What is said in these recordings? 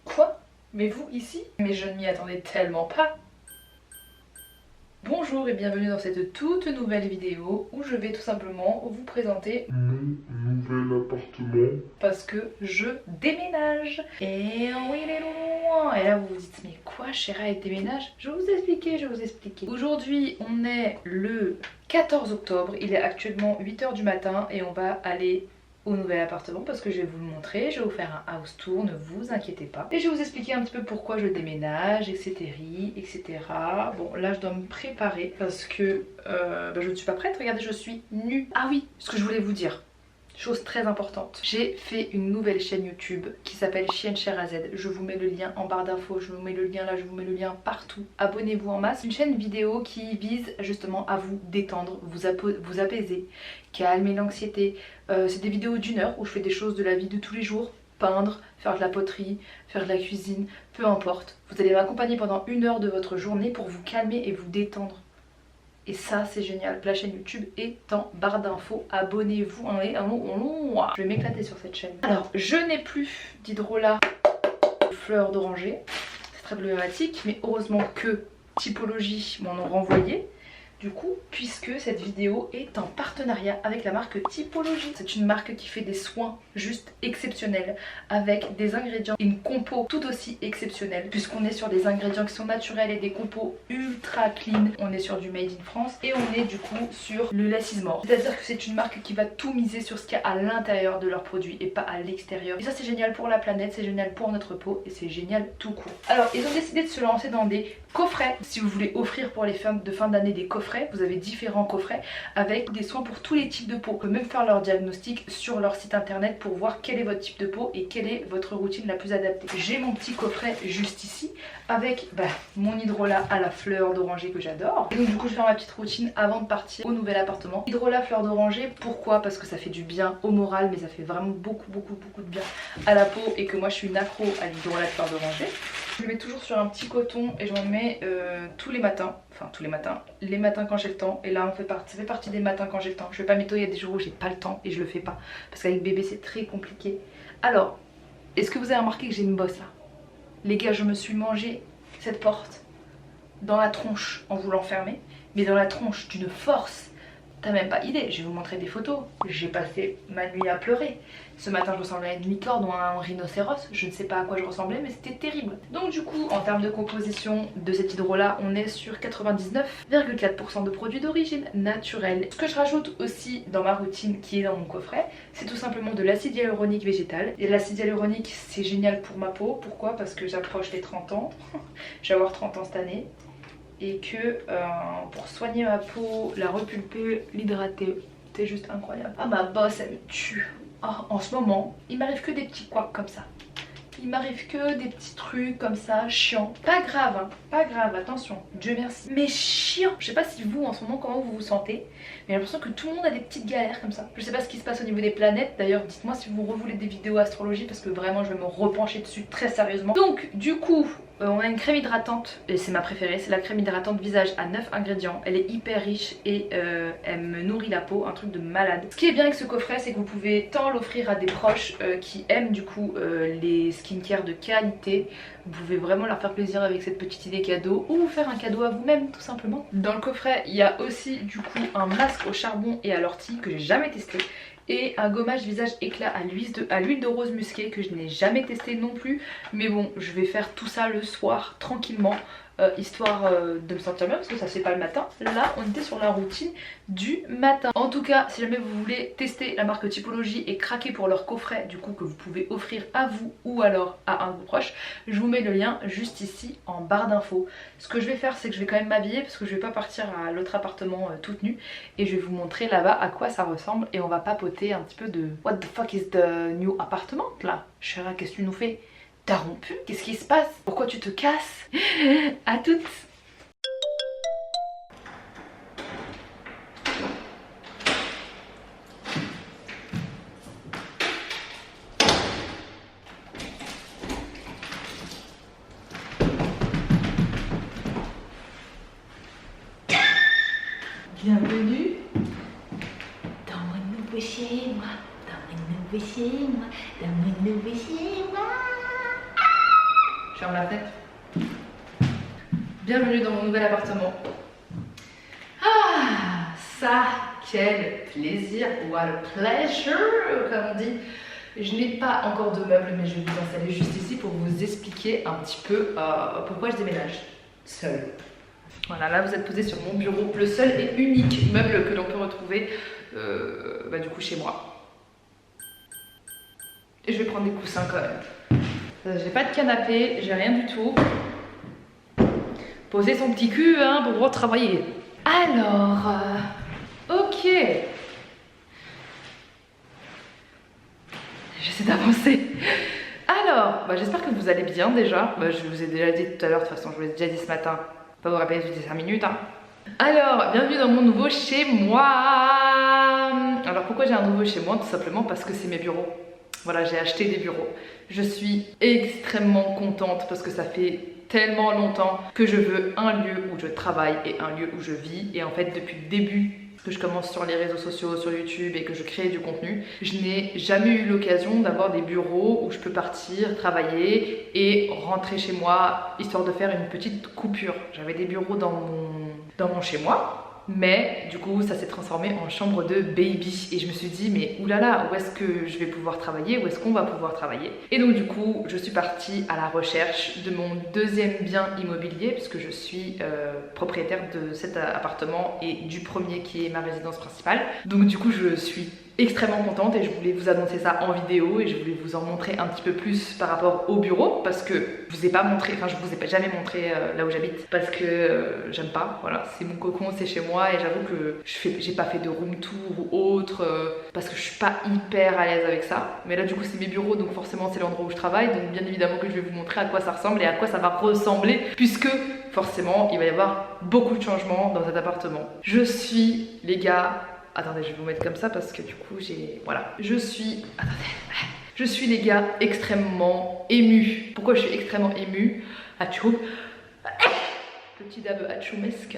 Quoi? Mais vous ici? Mais je ne m'y attendais tellement pas. Bonjour et bienvenue dans cette toute nouvelle vidéo où je vais tout simplement vous présenter mon nouvel appartement. parce que je déménage. Et oui les loin. Et là vous vous dites mais quoi Chéra elle déménage? Je vais vous expliquer. Aujourd'hui on est le 14 octobre, il est actuellement 8 h du matin et on va aller au nouvel appartement parce que je vais vous le montrer, je vais vous faire un house tour, ne vous inquiétez pas. Et je vais vous expliquer un petit peu pourquoi je déménage, etc. Bon là je dois me préparer parce que je ne suis pas prête, regardez je suis nue. Ah oui, ce que je voulais vous dire. Chose très importante, j'ai fait une nouvelle chaîne YouTube qui s'appelle Chienne Chère AZ. Je vous mets le lien en barre d'infos, je vous mets le lien là, je vous mets le lien partout. Abonnez-vous en masse. Une chaîne vidéo qui vise justement à vous détendre, vous apaiser, calmer l'anxiété. C'est des vidéos d'1 heure où je fais des choses de la vie de tous les jours. Peindre, faire de la poterie, faire de la cuisine, peu importe. Vous allez m'accompagner pendant 1 heure de votre journée pour vous calmer et vous détendre. Et ça c'est génial, la chaîne YouTube est en barre d'infos, abonnez-vous, je vais m'éclater sur cette chaîne. Alors je n'ai plus d'hydrolat fleurs d'oranger, c'est très problématique, mais heureusement que Typologie m'en ont renvoyé. Du coup, puisque cette vidéo est en partenariat avec la marque Typologie. C'est une marque qui fait des soins juste exceptionnels avec des ingrédients, une compo tout aussi exceptionnelle puisqu'on est sur des ingrédients qui sont naturels et des compos ultra clean. On est sur du made in France et on est du coup sur le less is more. C'est-à-dire que c'est une marque qui va tout miser sur ce qu'il y a à l'intérieur de leurs produits et pas à l'extérieur. Et ça c'est génial pour la planète, c'est génial pour notre peau et c'est génial tout court. Alors ils ont décidé de se lancer dans des coffrets. Si vous voulez offrir pour les fêtes de fin d'année des coffrets, vous avez différents coffrets avec des soins pour tous les types de peau. Vous pouvez même faire leur diagnostic sur leur site internet pour voir quel est votre type de peau et quelle est votre routine la plus adaptée. J'ai mon petit coffret juste ici avec mon hydrolat à la fleur d'oranger que j'adore. Et donc du coup je vais faire ma petite routine avant de partir au nouvel appartement. Hydrolat fleur d'oranger, pourquoi? Parce que ça fait du bien au moral mais ça fait vraiment beaucoup de bien à la peau et que moi je suis une accro à l'hydrolat fleur d'oranger. Je le mets toujours sur un petit coton et je m'en mets tous les matins. Enfin tous les matins quand j'ai le temps. Et là ça fait partie des matins quand j'ai le temps. Je vais pas m'étonner, il y a des jours où j'ai pas le temps et je le fais pas. Parce qu'avec bébé c'est très compliqué. Alors, est-ce que vous avez remarqué que j'ai une bosse là? Les gars, je me suis mangé cette porte dans la tronche en voulant fermer. Mais dans la tronche d'une force. T'as même pas idée, je vais vous montrer des photos. J'ai passé ma nuit à pleurer. Ce matin je ressemblais à une licorne ou à un rhinocéros. Je ne sais pas à quoi je ressemblais mais c'était terrible. Donc du coup en termes de composition de cet hydrolat on est sur 99,4% de produits d'origine naturelle. Ce que je rajoute aussi dans ma routine qui est dans mon coffret, c'est tout simplement de l'acide hyaluronique végétal. Et l'acide hyaluronique c'est génial pour ma peau. Pourquoi? Parce que j'approche les 30 ans. Je vais avoir 30 ans cette année. Et que pour soigner ma peau, la repulper, l'hydrater, c'est juste incroyable. Ah ma bosse elle me tue. Oh, en ce moment, il m'arrive que des petits couacs comme ça. Il m'arrive que des petits trucs comme ça, chiants. Pas grave, hein, pas grave, attention, Dieu merci. Mais chiant. Je sais pas si vous en ce moment comment vous vous sentez, mais j'ai l'impression que tout le monde a des petites galères comme ça. Je sais pas ce qui se passe au niveau des planètes, d'ailleurs dites-moi si vous revoulez des vidéos astrologie parce que vraiment je vais me repencher dessus très sérieusement. Donc du coup, on a une crème hydratante, et c'est ma préférée, c'est la crème hydratante visage à 9 ingrédients. Elle est hyper riche et elle me nourrit la peau, un truc de malade. Ce qui est bien avec ce coffret, c'est que vous pouvez tant l'offrir à des proches qui aiment du coup les skincare de qualité. Vous pouvez vraiment leur faire plaisir avec cette petite idée cadeau ou vous faire un cadeau à vous-même tout simplement. Dans le coffret, il y a aussi du coup un masque au charbon et à l'ortie que j'ai jamais testé. Et un gommage visage éclat à l'huile de rose musquée que je n'ai jamais testé non plus. Mais bon, je vais faire tout ça le soir tranquillement. Histoire de me sentir bien parce que ça se fait pas le matin. Là on était sur la routine du matin. En tout cas si jamais vous voulez tester la marque Typologie et craquer pour leur coffret du coup que vous pouvez offrir à vous ou alors à un de vos proches, je vous mets le lien juste ici en barre d'infos. Ce que je vais faire c'est que je vais quand même m'habiller parce que je vais pas partir à l'autre appartement toute nue. Et je vais vous montrer là-bas à quoi ça ressemble et on va papoter un petit peu de what the fuck is the new apartment là. Chéra, qu'est-ce que tu nous fais? T'as rompu? Qu'est-ce qui se passe? Pourquoi tu te casses? À toutes! Bienvenue dans mon nouveau chez moi, dans mon nouveau chez moi, dans mon nouveau chez moi. Je ferme la fenêtre. Bienvenue dans mon nouvel appartement. Ah, ça, quel plaisir, what a pleasure, comme on dit. Je n'ai pas encore de meubles, mais je vais vous installer juste ici pour vous expliquer un petit peu pourquoi je déménage seule. Voilà, là vous êtes posé sur mon bureau, le seul et unique meuble que l'on peut retrouver du coup chez moi. Et je vais prendre des coussins quand même. J'ai pas de canapé, j'ai rien du tout. Poser son petit cul hein, pour pouvoir travailler. Alors, ok. J'essaie d'avancer. Alors, j'espère que vous allez bien déjà. Je vous ai déjà dit tout à l'heure, de toute façon, je vous l'ai déjà dit ce matin. Pas vous rappeler toutes les 5 minutes. Hein. Alors, bienvenue dans mon nouveau chez moi. Alors, pourquoi j'ai un nouveau chez moi? Tout simplement parce que c'est mes bureaux. Voilà, j'ai acheté des bureaux. Je suis extrêmement contente parce que ça fait tellement longtemps que je veux un lieu où je travaille et un lieu où je vis. Et en fait, depuis le début que je commence sur les réseaux sociaux, sur YouTube et que je crée du contenu, je n'ai jamais eu l'occasion d'avoir des bureaux où je peux partir, travailler et rentrer chez moi, histoire de faire une petite coupure. J'avais des bureaux dans mon chez moi. Mais du coup ça s'est transformé en chambre de baby et je me suis dit mais oulala, où est-ce que je vais pouvoir travailler, où est-ce qu'on va pouvoir travailler. Et donc du coup je suis partie à la recherche de mon deuxième bien immobilier puisque je suis propriétaire de cet appartement et du premier qui est ma résidence principale. Donc du coup je suis extrêmement contente et je voulais vous annoncer ça en vidéo et je voulais vous en montrer un petit peu plus par rapport au bureau parce que je vous ai pas montré, enfin je vous ai jamais montré là où j'habite parce que j'aime pas, voilà, c'est mon cocon, c'est chez moi et j'avoue que j'ai pas fait de room tour ou autre parce que je suis pas hyper à l'aise avec ça. Mais là du coup c'est mes bureaux donc forcément c'est l'endroit où je travaille donc bien évidemment que je vais vous montrer à quoi ça ressemble et à quoi ça va ressembler puisque forcément il va y avoir beaucoup de changements dans cet appartement. Je suis, les gars, attendez, je vais vous mettre comme ça parce que du coup j'ai... Voilà. Je suis les gars extrêmement émue. Pourquoi je suis extrêmement émue? Atchou. Petit dab atchoumesque.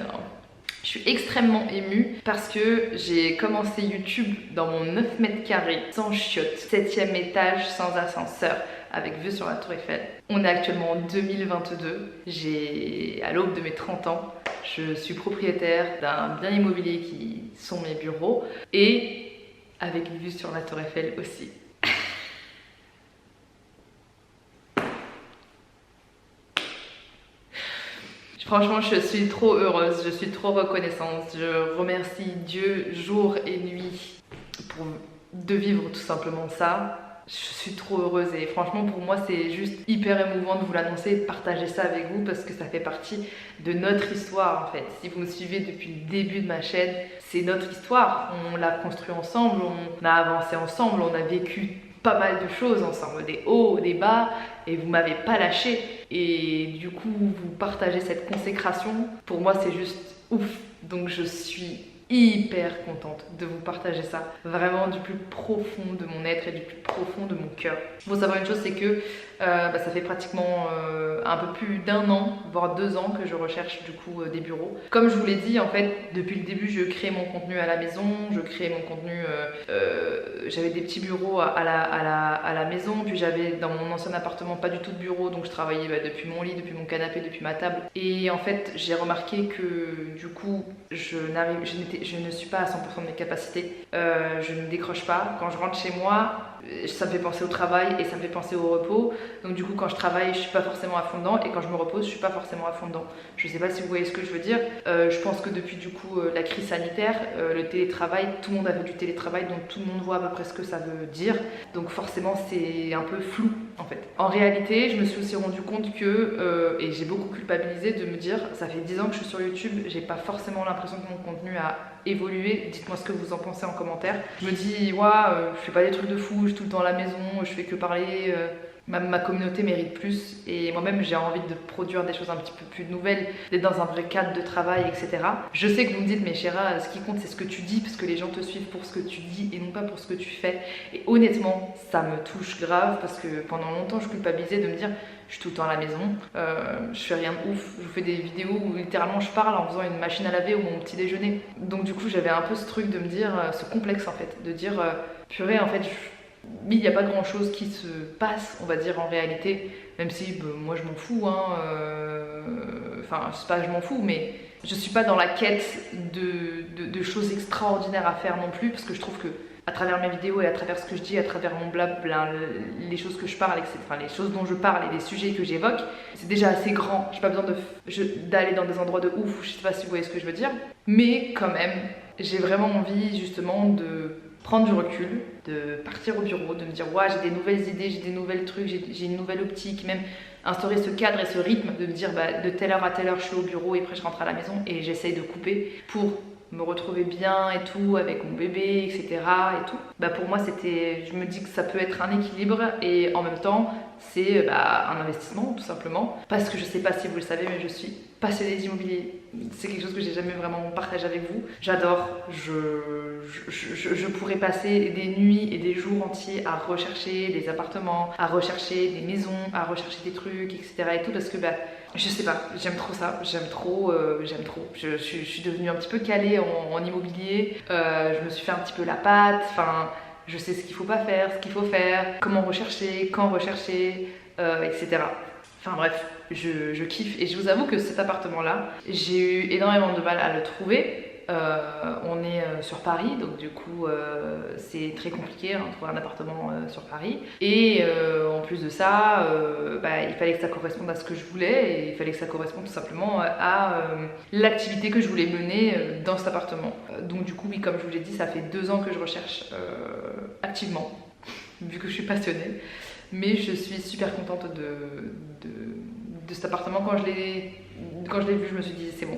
Je suis extrêmement émue parce que j'ai commencé YouTube dans mon 9 mètres carrés, sans chiottes, 7e étage, sans ascenseur, avec vue sur la Tour Eiffel. On est actuellement en 2022, j'ai à l'aube de mes 30 ans. Je suis propriétaire d'un bien immobilier qui sont mes bureaux et avec une vue sur la Tour Eiffel aussi. Franchement, je suis trop heureuse, je suis trop reconnaissante. Je remercie Dieu jour et nuit de vivre tout simplement ça. Je suis trop heureuse et franchement pour moi c'est juste hyper émouvant de vous l'annoncer et de partager ça avec vous parce que ça fait partie de notre histoire en fait. Si vous me suivez depuis le début de ma chaîne, c'est notre histoire. On l'a construit ensemble, on a avancé ensemble, on a vécu pas mal de choses ensemble, des hauts, des bas et vous m'avez pas lâché et du coup vous partagez cette consécration. Pour moi c'est juste ouf, donc je suis hyper contente de vous partager ça vraiment du plus profond de mon être et du plus profond de mon cœur. Il faut savoir une chose, c'est que ça fait pratiquement un peu plus d'1 an, voire 2 ans que je recherche du coup des bureaux. Comme je vous l'ai dit, en fait, depuis le début, je crée mon contenu à la maison, je crée mon contenu, j'avais des petits bureaux à la maison, puis j'avais dans mon ancien appartement pas du tout de bureau, donc je travaillais depuis mon lit, depuis mon canapé, depuis ma table. Et en fait, j'ai remarqué que du coup, je ne suis pas à 100% de mes capacités, je ne décroche pas. Quand je rentre chez moi, ça me fait penser au travail et ça me fait penser au repos. Donc du coup quand je travaille je suis pas forcément à fond dedans et quand je me repose je suis pas forcément à fond dedans. Je sais pas si vous voyez ce que je veux dire. Je pense que depuis du coup la crise sanitaire, le télétravail, tout le monde a fait du télétravail donc tout le monde voit à peu près ce que ça veut dire. Donc forcément c'est un peu flou en fait. En réalité je me suis aussi rendu compte que, et j'ai beaucoup culpabilisé de me dire ça fait 10 ans que je suis sur YouTube, j'ai pas forcément l'impression que mon contenu a évolué. Dites-moi ce que vous en pensez en commentaire. Je me dis je fais pas des trucs de fou, je suis tout le temps à la maison, je fais que parler. Ma communauté mérite plus et moi-même j'ai envie de produire des choses un petit peu plus nouvelles, d'être dans un vrai cadre de travail, etc. Je sais que vous me dites mais Chéra, ce qui compte c'est ce que tu dis parce que les gens te suivent pour ce que tu dis et non pas pour ce que tu fais. Et honnêtement ça me touche grave parce que pendant longtemps je culpabilisais de me dire je suis tout le temps à la maison, je fais rien de ouf, je vous fais des vidéos où littéralement je parle en faisant une machine à laver ou mon petit déjeuner. Donc du coup j'avais un peu ce truc de me dire, ce complexe en fait, de dire purée en fait Mais il n'y a pas grand chose qui se passe, on va dire, en réalité, même si moi je m'en fous, hein, enfin c'est pas je m'en fous, mais je suis pas dans la quête de choses extraordinaires à faire non plus, parce que je trouve que à travers mes vidéos et à travers ce que je dis, à travers mon blabla, les choses que je parle, enfin les choses dont je parle et les sujets que j'évoque, c'est déjà assez grand. J'ai pas besoin d'aller dans des endroits de ouf, je sais pas si vous voyez ce que je veux dire, mais quand même, j'ai vraiment envie justement de prendre du recul, de partir au bureau, de me dire ouais, j'ai des nouvelles idées, j'ai des nouvelles trucs, j'ai une nouvelle optique, même instaurer ce cadre et ce rythme, de me dire bah, de telle heure à telle heure je suis au bureau et après je rentre à la maison et j'essaye de couper pour me retrouver bien et tout avec mon bébé, etc. et tout. Bah pour moi c'était, je me dis que ça peut être un équilibre et en même temps c'est un investissement tout simplement, parce que je sais pas si vous le savez mais je suis passionnée d'immobilier. C'est quelque chose que j'ai jamais vraiment partagé avec vous. J'adore, je pourrais passer des nuits et des jours entiers à rechercher des appartements, à rechercher des maisons, à rechercher des trucs, etc. et tout, parce que je sais pas, j'aime trop ça, j'aime trop. Je suis devenue un petit peu calée en immobilier, je me suis fait un petit peu la patte, enfin je sais ce qu'il faut pas faire, ce qu'il faut faire, comment rechercher, quand rechercher, etc. Enfin bref, je kiffe et je vous avoue que cet appartement là, j'ai eu énormément de mal à le trouver. On est sur Paris, donc du coup c'est très compliqué de trouver un appartement sur Paris. Et en plus de ça, il fallait que ça corresponde à ce que je voulais et il fallait que ça corresponde tout simplement à l'activité que je voulais mener dans cet appartement. Donc du coup, oui, comme je vous l'ai dit, ça fait 2 ans que je recherche activement, vu que je suis passionnée. Mais je suis super contente de cet appartement. Quand je l'ai vu, je me suis dit c'est bon,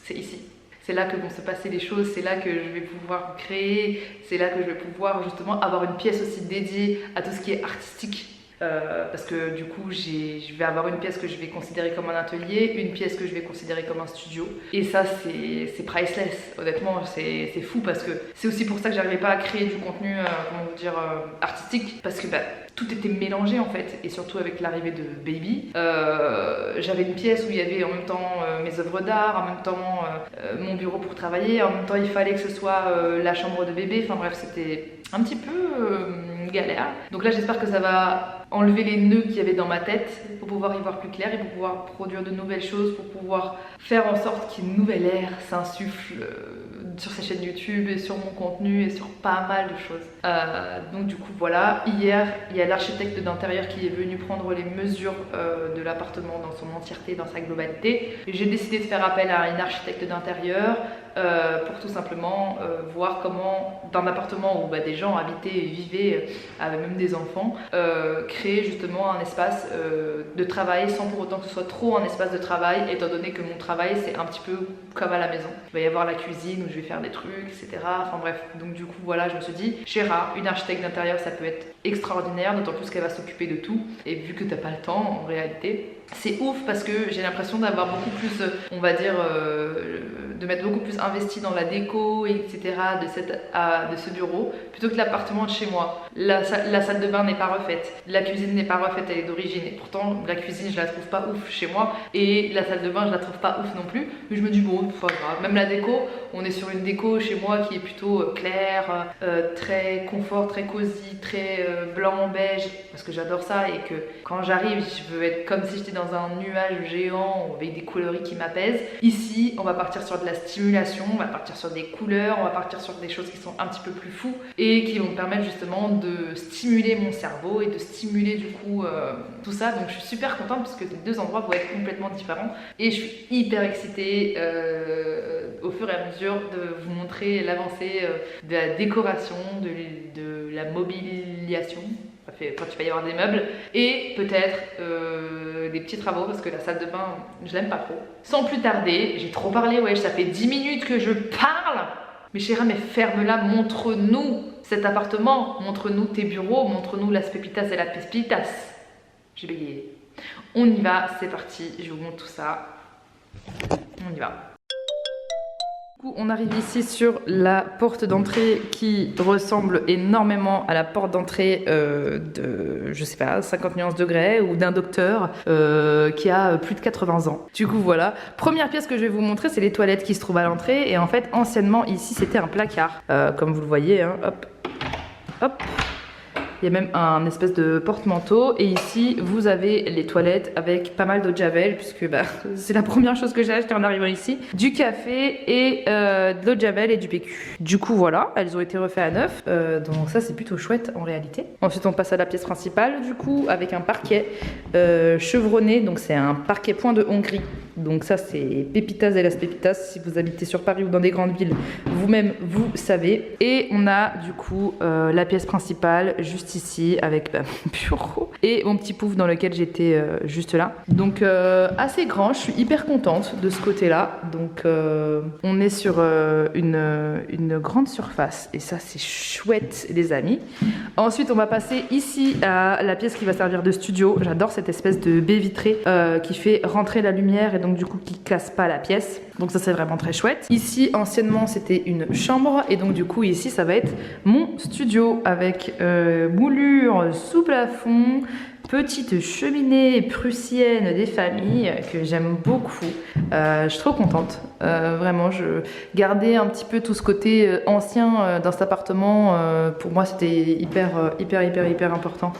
c'est ici. C'est là que vont se passer les choses, c'est là que je vais pouvoir créer, c'est là que je vais pouvoir justement avoir une pièce aussi dédiée à tout ce qui est artistique. Parce que du coup je vais avoir une pièce que je vais considérer comme un atelier, une pièce que je vais considérer comme un studio, et ça c'est priceless, honnêtement c'est fou, parce que c'est aussi pour ça que j'arrivais pas à créer du contenu artistique, parce que tout était mélangé en fait, et surtout avec l'arrivée de Baby, j'avais une pièce où il y avait en même temps mes œuvres d'art, en même temps mon bureau pour travailler, en même temps il fallait que ce soit la chambre de bébé, enfin bref c'était un petit peu galère. Donc là j'espère que ça va enlever les nœuds qu'il y avait dans ma tête pour pouvoir y voir plus clair et pour pouvoir produire de nouvelles choses, pour pouvoir faire en sorte qu'une nouvelle ère s'insuffle sur sa chaîne YouTube et sur mon contenu et sur pas mal de choses. Donc du coup voilà, hier il y a l'architecte d'intérieur qui est venu prendre les mesures de l'appartement dans son entièreté, dans sa globalité. J'ai décidé de faire appel à une architecte d'intérieur pour tout simplement voir comment, dans un appartement où des gens habitaient et vivaient, avec même des enfants, créer justement un espace de travail sans pour autant que ce soit trop un espace de travail, étant donné que mon travail c'est un petit peu comme à la maison. Il va y avoir la cuisine où je vais faire des trucs, etc. Enfin bref, donc du coup voilà, je me suis dit, Chéra, une architecte d'intérieur ça peut être extraordinaire, d'autant plus qu'elle va s'occuper de tout, et vu que t'as pas le temps en réalité, c'est ouf parce que j'ai l'impression d'avoir beaucoup plus, on va dire, de m'être beaucoup plus investi dans la déco, etc. de ce bureau, plutôt que l'appartement de chez moi. La salle de bain n'est pas refaite, la cuisine n'est pas refaite, elle est d'origine, et pourtant la cuisine je la trouve pas ouf chez moi, et la salle de bain je la trouve pas ouf non plus, mais je me dis bon, c'est pas grave. Même la déco, on est sur une déco chez moi qui est plutôt claire, très confort, très cosy, très blanc, beige, parce que j'adore ça, et que quand j'arrive, je veux être comme si j'étais dans un nuage géant avec des coloris qui m'apaisent. Ici, on va partir sur de la stimulation, on va partir sur des couleurs, on va partir sur des choses qui sont un petit peu plus fous et qui vont me permettre justement de stimuler mon cerveau et de stimuler du coup tout ça. Donc je suis super contente parce que les 2 endroits vont être complètement différents et je suis hyper excitée au fur et à mesure de vous montrer l'avancée de la décoration, de la mobilisation. Quand il va y avoir des meubles et peut-être des petits travaux, parce que la salle de bain je l'aime pas trop. Sans plus tarder, j'ai trop parlé, ouais, ça fait 10 minutes que je parle. Mais chérie, mais ferme-la, montre-nous cet appartement, montre-nous tes bureaux, montre-nous las pépitas et la pespitas. J'ai bégayé. On y va, c'est parti, je vous montre tout ça. On y va. On arrive ici sur la porte d'entrée qui ressemble énormément à la porte d'entrée de, je sais pas, 50 nuances degrés ou d'un docteur qui a plus de 80 ans. Du coup voilà, première pièce que je vais vous montrer, c'est les toilettes qui se trouvent à l'entrée, et en fait anciennement ici c'était un placard, comme vous le voyez, hein, hop, hop. Il y a même un espèce de porte-manteau. Et ici, vous avez les toilettes avec pas mal d'eau de javel, puisque bah, c'est la première chose que j'ai acheté en arrivant ici. Du café et de l'eau de javel et du PQ. Du coup, voilà, elles ont été refaites à neuf. Donc ça, c'est plutôt chouette en réalité. Ensuite, on passe à la pièce principale, du coup, avec un parquet chevronné. Donc c'est un parquet point de Hongrie. Donc ça, c'est Pépitas de las Pépitas. Si vous habitez sur Paris ou dans des grandes villes, vous-même, vous savez. Et on a du coup la pièce principale juste ici avec mon bureau et mon petit pouf dans lequel j'étais juste là. Donc assez grand, je suis hyper contente de ce côté-là. Donc on est sur une grande surface et ça c'est chouette les amis. Ensuite on va passer ici à la pièce qui va servir de studio. J'adore cette espèce de baie vitrée qui fait rentrer la lumière et donc du coup qui casse pas la pièce. Donc ça c'est vraiment très chouette. Ici anciennement c'était une chambre et donc du coup ici ça va être mon studio avec moulure sous plafond, petite cheminée prussienne des familles que j'aime beaucoup. Je suis trop contente. Vraiment, je gardais un petit peu tout ce côté ancien dans cet appartement. Pour moi, c'était hyper important.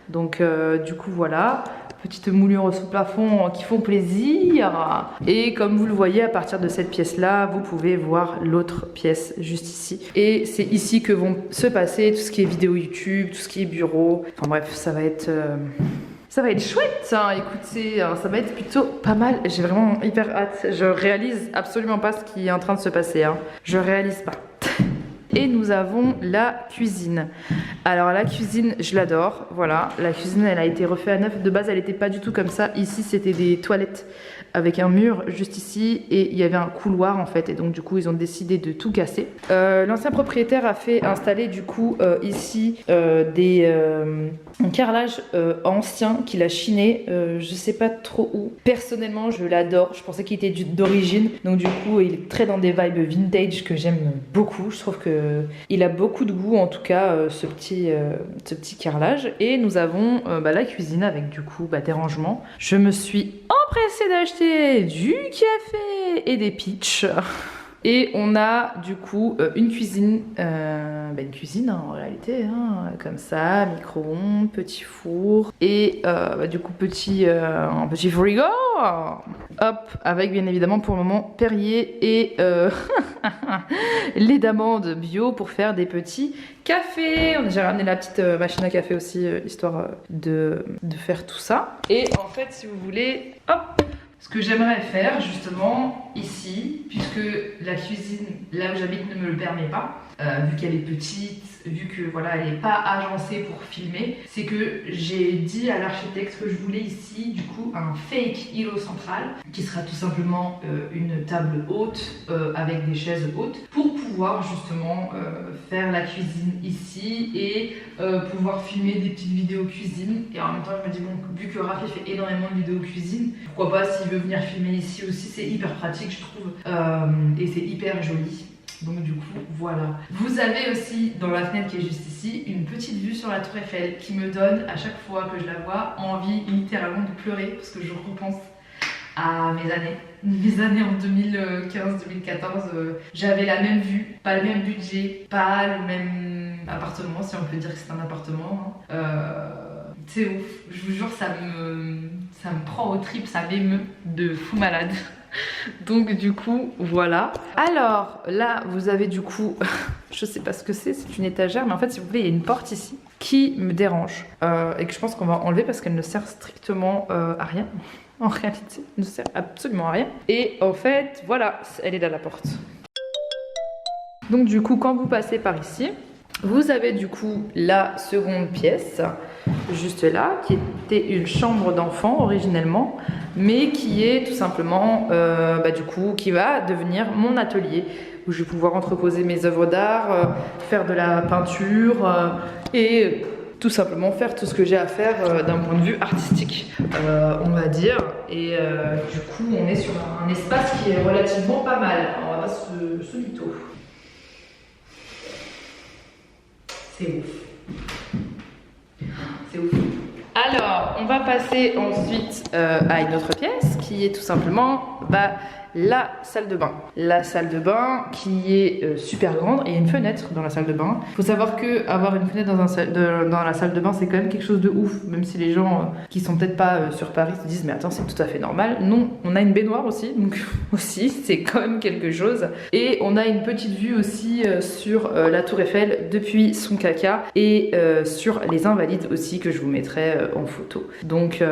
Donc, du coup, voilà. Petite moulure sous plafond qui font plaisir. Et comme vous le voyez, à partir de cette pièce-là, vous pouvez voir l'autre pièce juste ici. Et c'est ici que vont se passer tout ce qui est vidéo YouTube, tout ce qui est bureau. Enfin bref, ça va être chouette, hein. Écoutez, ça va être plutôt pas mal. J'ai vraiment hyper hâte. Je réalise absolument pas ce qui est en train de se passer, hein. Je réalise pas. Et nous avons la cuisine. Alors la cuisine, je l'adore. Voilà, la cuisine, elle a été refaite à neuf. De base, elle n'était pas du tout comme ça. Ici, c'était des toilettes avec un mur juste ici. Et il y avait un couloir en fait. Et donc du coup, ils ont décidé de tout casser. L'ancien propriétaire a fait installer du coup ici un carrelage ancien qu'il a chiné. Je sais pas trop où. Personnellement, je l'adore. Je pensais qu'il était d'origine. Donc du coup, il est très dans des vibes vintage que j'aime beaucoup. Je trouve que il a beaucoup de goût en tout cas ce petit carrelage. Et nous avons la cuisine avec du coup des rangements. Je me suis empressée d'acheter du café et des peach. Et on a du coup une cuisine, une cuisine hein, en réalité, hein, comme ça, micro-ondes, petit four et du coup un petit frigo. Hop, avec bien évidemment pour le moment Perrier et lait d'amande bio pour faire des petits cafés. J'ai ramené la petite machine à café aussi, histoire de faire tout ça. Et en fait, si vous voulez, hop, ce que j'aimerais faire justement ici, puisque la cuisine là où j'habite ne me le permet pas, vu qu'elle est petite, vu que voilà elle n'est pas agencée pour filmer, c'est que j'ai dit à l'architecte que je voulais ici du coup un fake îlot central qui sera tout simplement une table haute avec des chaises hautes pour pouvoir justement faire la cuisine ici et pouvoir filmer des petites vidéos cuisine. Et en même temps je me dis bon, vu que Rafi fait énormément de vidéos cuisine, pourquoi pas s'il veut venir filmer ici aussi, c'est hyper pratique je trouve et c'est hyper joli. Donc du coup voilà. Vous avez aussi dans la fenêtre qui est juste ici une petite vue sur la tour Eiffel qui me donne à chaque fois que je la vois envie littéralement de pleurer parce que je repense à mes années en 2015-2014. J'avais la même vue, pas le même budget, pas le même appartement si on peut dire que c'est un appartement. C'est ouf, je vous jure ça me prend aux tripes, ça m'émeut de fou malade. Donc du coup voilà. Alors là vous avez du coup je sais pas ce que c'est une étagère, mais en fait si vous voulez il y a une porte ici qui me dérange et que je pense qu'on va enlever parce qu'elle ne sert strictement à rien. En réalité elle ne sert absolument à rien. Et en fait voilà, elle est là la porte. Donc du coup quand vous passez par ici, vous avez du coup la seconde pièce juste là qui était une chambre d'enfant originellement, mais qui est tout simplement du coup qui va devenir mon atelier où je vais pouvoir entreposer mes œuvres d'art, faire de la peinture et tout simplement faire tout ce que j'ai à faire d'un point de vue artistique on va dire. Et du coup on est sur un espace qui est relativement pas mal. Alors, on va pas se mytho. C'est ouf. C'est ouf. Alors, on va passer ensuite à une autre pièce qui est tout simplement la salle de bain. La salle de bain qui est super grande et il y a une fenêtre dans la salle de bain. Il faut savoir que avoir une fenêtre dans la salle de bain, c'est quand même quelque chose de ouf. Même si les gens qui sont peut-être pas sur Paris se disent mais attends, c'est tout à fait normal. Non, on a une baignoire aussi, donc aussi c'est quand même quelque chose. Et on a une petite vue aussi sur la Tour Eiffel depuis son caca et sur les Invalides aussi que je vous mettrai en photo. Donc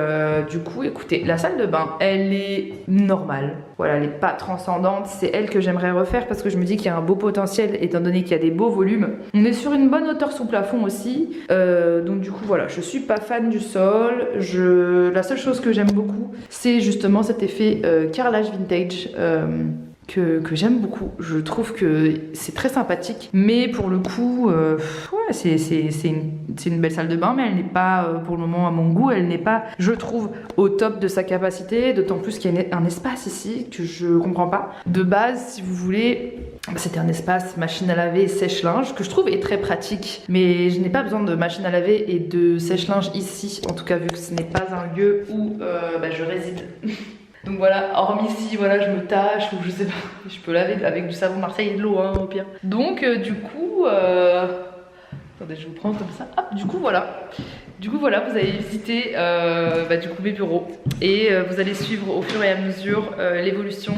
du coup, écoutez, la salle de bain, elle est normale. Voilà, elle n'est pas transcendante, c'est elle que j'aimerais refaire parce que je me dis qu'il y a un beau potentiel étant donné qu'il y a des beaux volumes. On est sur une bonne hauteur sous plafond aussi, donc du coup voilà, je suis pas fan du sol. La seule chose que j'aime beaucoup, c'est justement cet effet carrelage vintage. Que j'aime beaucoup. Je trouve que c'est très sympathique, mais pour le coup, ouais, c'est une belle salle de bain, mais elle n'est pas, pour le moment à mon goût, elle n'est pas, je trouve, au top de sa capacité, d'autant plus qu'il y a un espace ici que je comprends pas. De base, si vous voulez, c'était un espace machine à laver et sèche-linge que je trouve est très pratique, mais je n'ai pas besoin de machine à laver et de sèche-linge ici, en tout cas vu que ce n'est pas un lieu où je réside. Donc voilà, hormis si voilà, je me tâche ou je sais pas, je peux laver avec du savon Marseille et de l'eau hein, au pire. Donc du coup, attendez, je vous prends comme ça. Ah, du coup voilà, vous allez visiter du coup mes bureaux et vous allez suivre au fur et à mesure l'évolution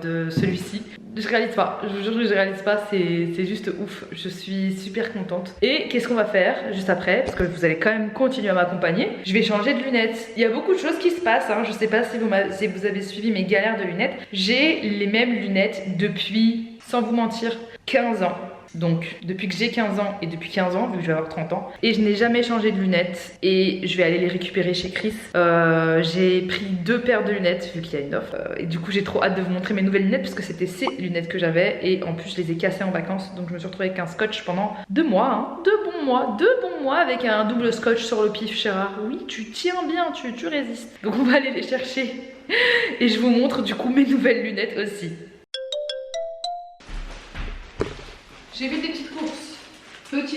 de celui-ci. Je réalise pas, je vous jure que je réalise pas, c'est juste ouf, je suis super contente. Et qu'est-ce qu'on va faire juste après, parce que vous allez quand même continuer à m'accompagner, je vais changer de lunettes. Il y a beaucoup de choses qui se passent, hein. Je sais pas si vous avez suivi mes galères de lunettes. J'ai les mêmes lunettes depuis, sans vous mentir, 15 ans. Donc depuis que j'ai 15 ans et depuis 15 ans vu que je vais avoir 30 ans et je n'ai jamais changé de lunettes et je vais aller les récupérer chez Chris. J'ai pris 2 paires de lunettes vu qu'il y a une offre et du coup j'ai trop hâte de vous montrer mes nouvelles lunettes parce que c'était ces lunettes que j'avais et en plus je les ai cassées en vacances donc je me suis retrouvée avec un scotch pendant 2 mois hein. 2 bons mois avec un double scotch sur le pif Gérard. Oui tu tiens bien, tu résistes. Donc on va aller les chercher et je vous montre du coup mes nouvelles lunettes aussi. J'ai fait des petites courses, vraiment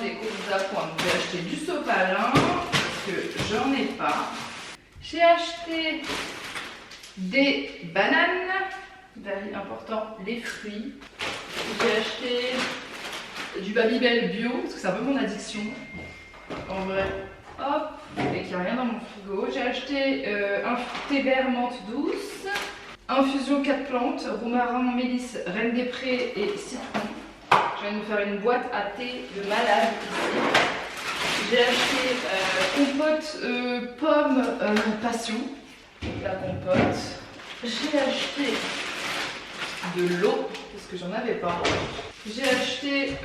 des courses d'appoint. J'ai acheté du sopalin parce que j'en ai pas. J'ai acheté des bananes, very important, les fruits. J'ai acheté du Babybel bio parce que c'est un peu mon addiction en vrai. Hop, et qu'il n'y a rien dans mon frigo. J'ai acheté un thé vert menthe douce. Infusion 4 plantes, romarin, mélisse, reine des prés et citron. Je viens de me faire une boîte à thé de malade ici. J'ai acheté compote pomme passion, la compote. J'ai acheté de l'eau, parce que j'en avais pas. J'ai acheté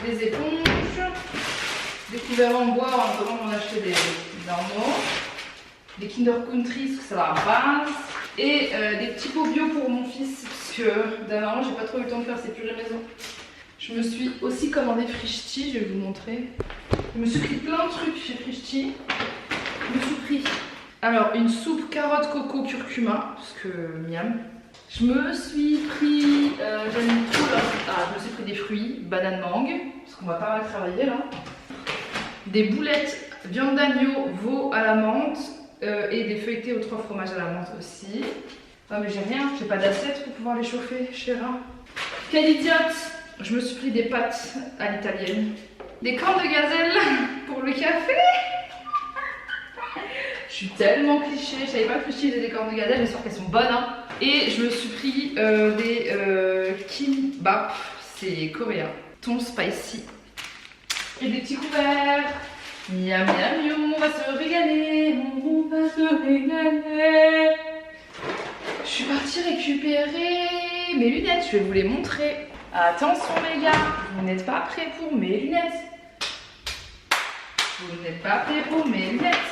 des éponges, des couverts en bois, en attendant d'en acheter des normaux. Des Kinder Country, parce que c'est la base. Et des petits pots bio pour mon fils, parce que dernièrement j'ai pas trop eu le temps de faire ses purées maison. Je me suis aussi commandé Frischti, je vais vous montrer. Je me suis pris plein de trucs chez Frischti. Je me suis pris alors une soupe carotte coco curcuma, parce que miam. Je me suis pris, j'aime trop là. Je me suis pris des fruits, banane mangue, parce qu'on va pas mal travailler là. Des boulettes viande d'agneau, veau à la menthe. Et des feuilletés aux 3 fromages à la menthe aussi. Ah mais j'ai rien, j'ai pas d'assiette pour pouvoir les chauffer, chéra. Quelle idiote! Je me suis pris des pâtes à l'italienne. Des cornes de gazelle pour le café. Je suis tellement cliché, je savais pas que je faisais des cornes de gazelle, j'espère qu'elles sont bonnes hein. Et je me suis pris des kimbap, c'est coréen. Thon spicy. Et des petits couverts. Miam miam miam, on va se régaler, on va se régaler. Je suis partie récupérer mes lunettes, je vais vous les montrer. Attention les gars, vous n'êtes pas prêts pour mes lunettes. Vous n'êtes pas prêts pour mes lunettes.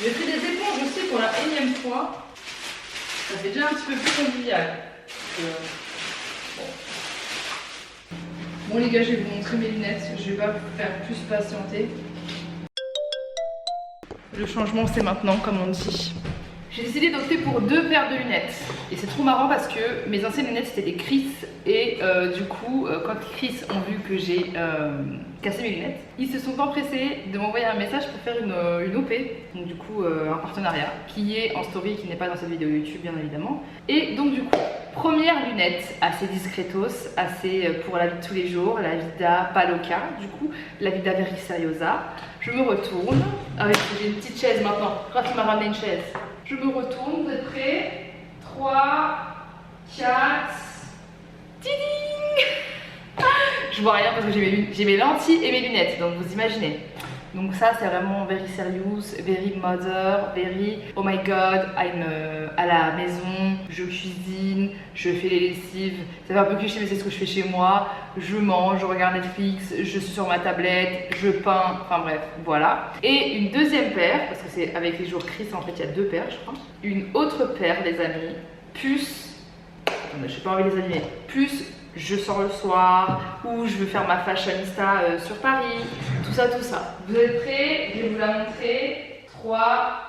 J'ai pris des éponges aussi pour la énième fois. Ça fait déjà un petit peu plus convivial. Bon les gars, je vais vous montrer mes lunettes, je vais pas vous faire plus patienter. Le changement c'est maintenant comme on dit. J'ai décidé d'opter pour 2 paires de lunettes. Et c'est trop marrant parce que mes anciennes lunettes c'était des Chris. Et du coup, quand Chris ont vu que j'ai cassé mes lunettes, ils se sont empressés de m'envoyer un message pour faire une OP. Donc du coup, un partenariat qui est en story et qui n'est pas dans cette vidéo YouTube bien évidemment. Et donc du coup, première lunette assez discretos, assez pour la vie de tous les jours, la Vida Paloca, du coup, la Vida Very Seriosa. Je me retourne, j'ai une petite chaise maintenant, grâce qu'il m'a ramené une chaise. Je me retourne, vous êtes prêts? 3, 4, tiding. Je vois rien parce que j'ai mes lentilles et mes lunettes, donc vous imaginez. Donc ça c'est vraiment very serious, very mother, very oh my god, I'm à la maison, je cuisine, je fais les lessives, ça fait un peu cliché mais c'est ce que je fais chez moi, je mange, je regarde Netflix, je suis sur ma tablette, je peins, enfin bref, voilà. Et une deuxième paire, parce que c'est avec les jours Chris en fait il y a 2 paires je crois, une autre paire les amis, puce, attendez j'ai pas envie de les animer, puce je sors le soir, ou je veux faire ma fashionista sur Paris, tout ça, tout ça. Vous êtes prêts? Je vais vous la montrer. 3,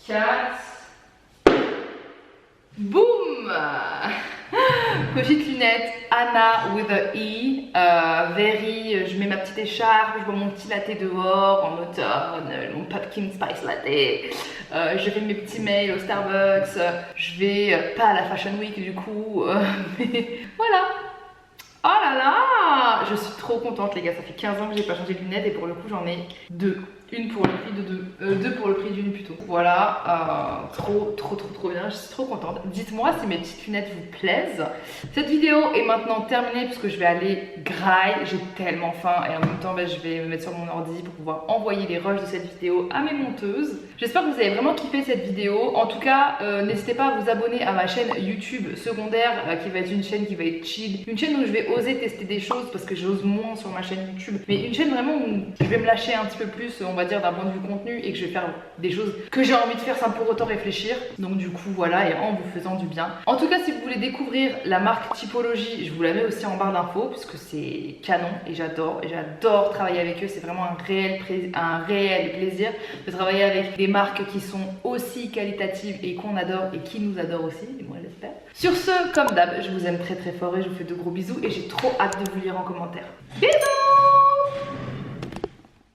4, boum. Petite lunette, Anna with a E, very, je mets ma petite écharpe, je bois mon petit latte dehors en automne, mon pumpkin spice latte, je fais mes petits mails au Starbucks, je vais pas à la Fashion Week du coup, mais voilà. Oh là là, je suis trop contente les gars, ça fait 15 ans que j'ai pas changé de lunettes et pour le coup j'en ai 2. Une pour le prix de 2 pour le prix d'une plutôt. Voilà, trop bien, je suis trop contente. Dites-moi si mes petites lunettes vous plaisent. Cette vidéo est maintenant terminée puisque je vais aller graille. J'ai tellement faim et en même temps je vais me mettre sur mon ordi pour pouvoir envoyer les rushs de cette vidéo à mes monteuses. J'espère que vous avez vraiment kiffé cette vidéo. En tout cas, n'hésitez pas à vous abonner à ma chaîne YouTube secondaire qui va être une chaîne qui va être chill. Une chaîne où je vais oser tester des choses parce que j'ose moins sur ma chaîne YouTube. Mais une chaîne vraiment où je vais me lâcher un petit peu plus, on va dire d'un point de vue contenu et que je vais faire des choses que j'ai envie de faire sans pour autant réfléchir. Donc du coup voilà, et en vous faisant du bien. En tout cas si vous voulez découvrir la marque Typologie, je vous la mets aussi en barre d'infos puisque c'est canon et j'adore travailler avec eux. C'est vraiment un réel plaisir de travailler avec des marques qui sont aussi qualitatives et qu'on adore et qui nous adorent aussi, et moi j'espère. Sur ce, comme d'hab, je vous aime très fort et je vous fais de gros bisous et j'ai trop hâte de vous lire en commentaire. Bisous.